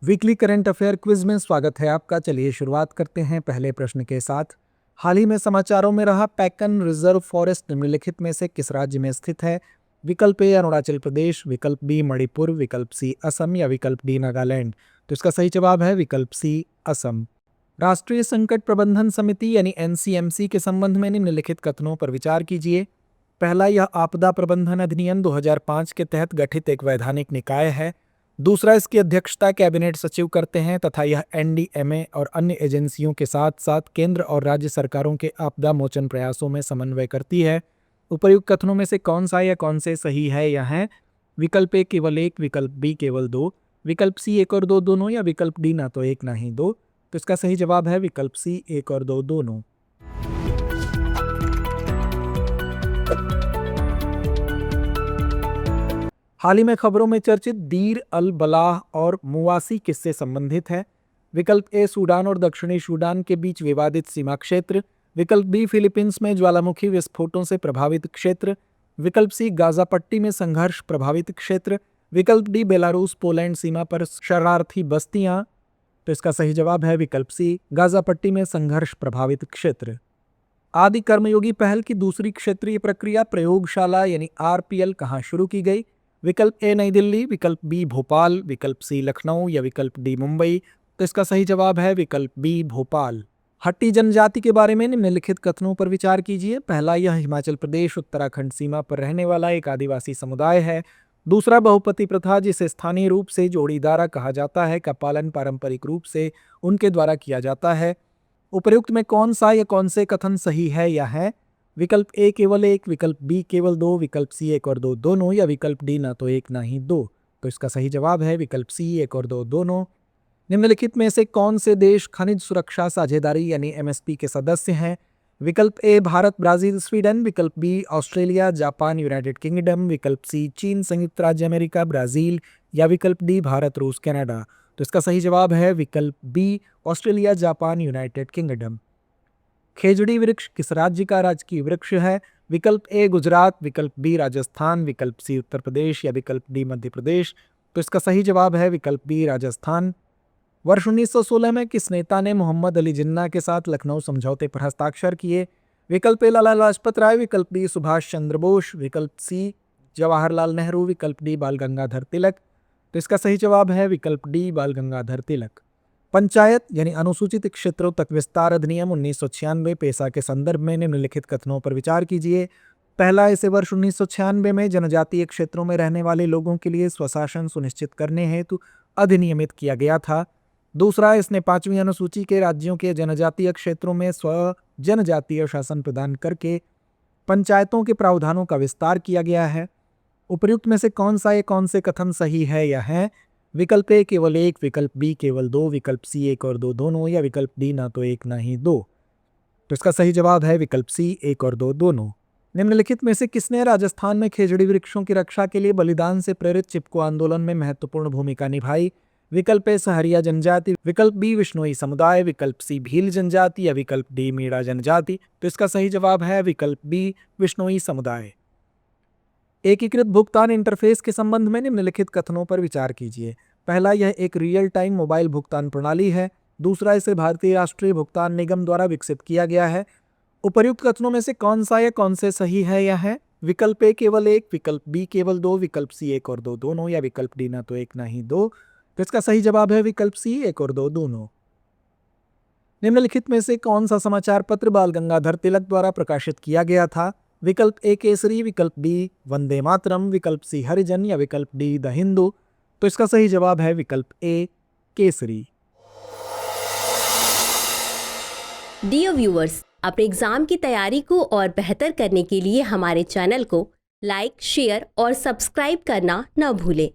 Weekly current affair quiz में स्वागत है आपका। चलिए शुरुआत करते हैं पहले प्रश्न के साथ। हाल ही में समाचारों में रहा पैकन रिजर्व फॉरेस्ट निम्नलिखित में से किस राज्य में स्थित है? विकल्प ए अरुणाचल प्रदेश, विकल्प बी मणिपुर, विकल्प सी असम या विकल्प डी नागालैंड। तो इसका सही जवाब है विकल्प सी असम। राष्ट्रीय संकट प्रबंधन समिति यानी एनसीएमसी के संबंध में निम्नलिखित कथनों पर विचार कीजिए। पहला, यह आपदा प्रबंधन अधिनियम 2005 के तहत गठित एक वैधानिक निकाय है। दूसरा, इसकी अध्यक्षता कैबिनेट सचिव करते हैं तथा यह एनडीएमए और अन्य एजेंसियों के साथ साथ केंद्र और राज्य सरकारों के आपदा मोचन प्रयासों में समन्वय करती है। उपर्युक्त कथनों में से कौन सा या कौन से सही है? यह है विकल्प ए केवल एक, विकल्प बी केवल दो, विकल्प सी एक और दो दोनों या विकल्प डी ना तो एक ना ही दो। तो इसका सही जवाब है विकल्प सी एक और दो दोनों। हाल ही में खबरों में चर्चित दीर अल बलाह और मुवासी किससे संबंधित है? विकल्प ए सूडान और दक्षिणी सूडान के बीच विवादित सीमा क्षेत्र, विकल्प बी फिलीपींस में ज्वालामुखी विस्फोटों से प्रभावित क्षेत्र, विकल्प सी गाजा पट्टी में संघर्ष प्रभावित क्षेत्र, विकल्प डी बेलारूस पोलैंड सीमा पर शरणार्थी बस्तियां। तो इसका सही जवाब है विकल्प सी गाजा पट्टी में संघर्ष प्रभावित क्षेत्र। आदि कर्मयोगी पहल की दूसरी क्षेत्रीय प्रक्रिया प्रयोगशाला यानी आरपीएल कहाँ शुरू की गई? विकल्प ए नई दिल्ली, विकल्प बी भोपाल, विकल्प सी लखनऊ या विकल्प डी मुंबई। तो इसका सही जवाब है विकल्प बी भोपाल। हट्टी जनजाति के बारे में निम्नलिखित कथनों पर विचार कीजिए। पहला, यह हिमाचल प्रदेश उत्तराखंड सीमा पर रहने वाला एक आदिवासी समुदाय है। दूसरा, बहुपति प्रथा जिसे स्थानीय रूप से जोड़ीदारा कहा जाता है का पालन पारंपरिक रूप से उनके द्वारा किया जाता है। उपर्युक्त में कौन सा या कौन से कथन सही है? यह है विकल्प ए केवल एक, विकल्प बी केवल दो, विकल्प सी एक और दो दोनों या विकल्प डी ना तो एक ना ही दो। तो इसका सही जवाब है विकल्प सी एक और दो दोनों। निम्नलिखित में से कौन से देश खनिज सुरक्षा साझेदारी यानी एमएसपी के सदस्य हैं? विकल्प ए भारत, ब्राजील, स्वीडन, विकल्प B Australia, Japan, United Kingdom, विकल्प सी चीन, संयुक्त राज्य अमेरिका, ब्राजील या विकल्प डी भारत, रूस, कनाडा। तो इसका सही जवाब है विकल्प B Australia, Japan, United Kingdom. खेजड़ी वृक्ष किस राज्य का राजकीय वृक्ष है? विकल्प ए गुजरात, विकल्प बी राजस्थान, विकल्प सी उत्तर प्रदेश या विकल्प डी मध्य प्रदेश। तो इसका सही जवाब है विकल्प बी राजस्थान। वर्ष 1916 में किस नेता ने मोहम्मद अली जिन्ना के साथ लखनऊ समझौते पर हस्ताक्षर किए? विकल्प ए लाला लाजपत राय, विकल्प बी सुभाष चंद्र बोस, विकल्प सी जवाहरलाल नेहरू, विकल्प डी बाल गंगाधर तिलक। तो इसका सही जवाब है विकल्प डी बाल गंगाधर तिलक। पंचायत यानी अनुसूचित क्षेत्रों तक विस्तार अधिनियम 1996 पेशा के संदर्भ में निम्नलिखित कथनों पर विचार कीजिए। पहला, इसे वर्ष 1996 में जनजातीय क्षेत्रों में रहने वाले लोगों के लिए स्वशासन सुनिश्चित करने हेतु अधिनियमित किया गया था। दूसरा, इसने 5वीं अनुसूची के राज्यों के जनजातीय क्षेत्रों में स्व जनजातीय शासन प्रदान करके पंचायतों के प्रावधानों का विस्तार किया गया है। उपर्युक्त में से कौन सा या कौन से कथन सही है? यह है विकल्प ए केवल एक, विकल्प बी केवल दो, विकल्प सी एक और दो दोनों या विकल्प डी ना तो एक ना ही दो। तो इसका सही जवाब है विकल्प सी एक और दो दोनों। निम्नलिखित में से किसने राजस्थान में खेजड़ी वृक्षों की रक्षा के लिए बलिदान से प्रेरित चिपको आंदोलन में महत्वपूर्ण भूमिका निभाई? विकल्प ए सहरिया जनजाति, विकल्प बी विश्नोई समुदाय, विकल्प सी भील जनजाति या विकल्प डी मीणा जनजाति। तो इसका सही जवाब है विकल्प बी विश्नोई समुदाय। एकीकृत भुगतान इंटरफेस के संबंध में निम्नलिखित कथनों पर विचार कीजिए। पहला, यह एक रियल टाइम मोबाइल भुगतान प्रणाली है। दूसरा, इसे भारतीय राष्ट्रीय भुगतान निगम द्वारा विकसित किया गया है। उपर्युक्त कथनों में से कौन सा या कौन से सही है? यह है विकल्प ए केवल एक, विकल्प बी केवल दो, विकल्प सी एक और दो दोनों या विकल्प डी ना तो एक ना ही दो। तो इसका सही जवाब है विकल्प सी एक और दो दोनों। निम्नलिखित में से कौन सा समाचार पत्र बाल गंगाधर तिलक द्वारा प्रकाशित किया गया था? विकल्प ए केसरी, विकल्प बी वंदे मातरम, विकल्प सी हरिजन या विकल्प डी द हिंदू। तो इसका सही जवाब है विकल्प ए केसरी। डियर व्यूअर्स, अपने एग्जाम की तैयारी को और बेहतर करने के लिए हमारे चैनल को लाइक, शेयर और सब्सक्राइब करना न भूलें।